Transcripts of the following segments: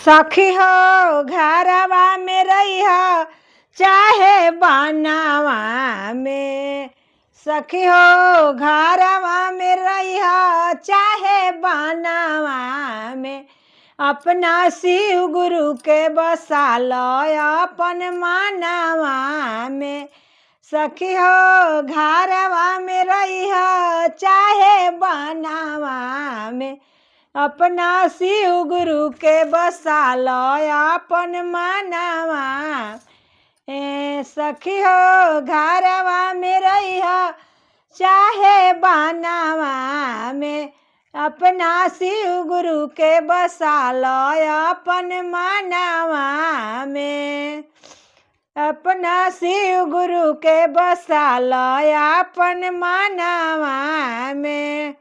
सखी हो घरवा में रही हो चाहे बनावा में। सखी हो घरवा में रही हो चाहे बनावा में। अपना शिव गुरु के बसा लो अपन मानवा में। सखी हो घरवा में रही हो चाहे बनावा में। अपना शिव गुरु के बसा लो अपन मानवा। सखी हो घरवा में रही हो चाहे बनावा में। अपना शिव गुरु के बसा लो अपन मानवा में। अपना शिव गुरु के बसा लो अपन मानवा में।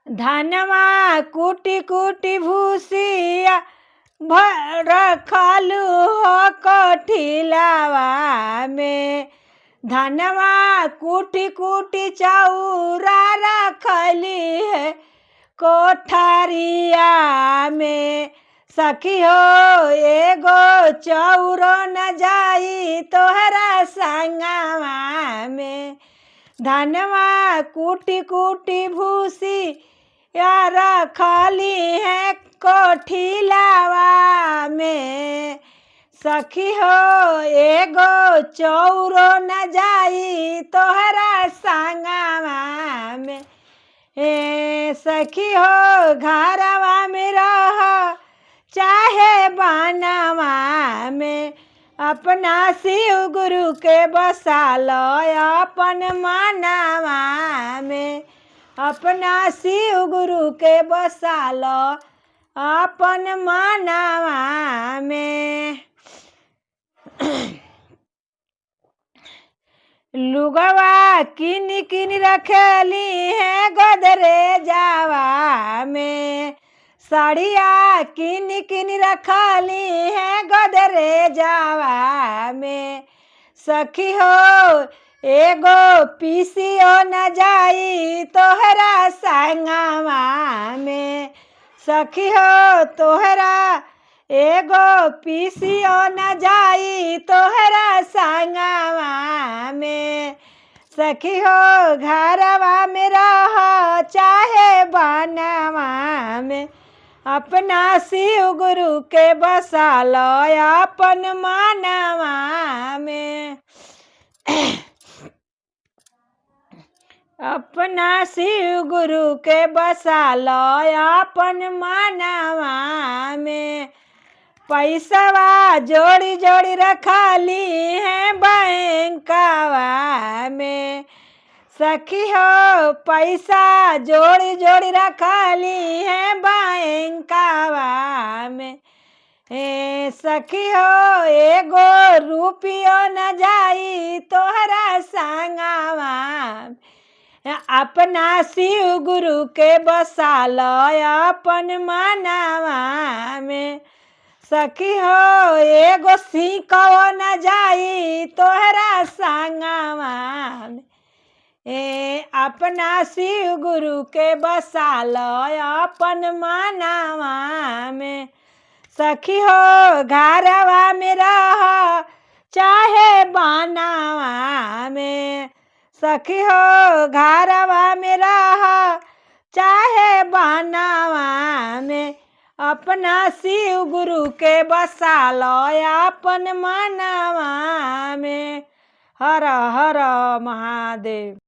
धनवा कुटी कुटी भूसिया रखलू हो कोठिलावा में। धनवा कुटी कुटी चौरा रखली है कोठरिया में। सखी हो एगो चौरो न जाई तोहरा संगवा में। धनवा कुटी कुटी भूसी या रखली है कोठिलावा में। सखी हो एगो चौरो न जाई तोहरा संगवा में। सखी हो घरवा में रह चाहे बनावा में। अपना शिव गुरु के बसा लो अपन मानवा में। अपना शिव गुरु के बसा लो अपन मानवा में। लुगवा किन किन रखली है गोदरेजवा में। साड़िया किन किन रखली है गोदरेजवा में। सखी हो एगो पीसियो न जाई तोहरा संगवा में। सखी हो तोहरा एगो पीसियो न जाई तोहरा संगवा में। सखी हो घरवा में रह चाहे बनवा में। अपना शिव गुरु के बसा लो अपन मानवा में। अपना शिव गुरु के बसा लो अपन मानवा में। पैसवा जोड़ी जोड़ी रखली है बैंकवा में। सखी हो पैसा जोड़ी जोड़ी रखली है बैंकवा में। सखी हो एगो रुपियो न जाई तोहरा संगवा। अपना शिव गुरु के बसा लो अपन मानवा में। सखी हो एगो सिकवो न जाई तोहरा संगवा में। अपना शिव गुरु के बसा लो अपन मानवा में। सखी हो घरवा में रह चाहे बनावा में। सखी हो घरवा में रह चाहे बनावा में। अपना शिव गुरु के बसा लो अपन मानवा में। हर हर महादेव।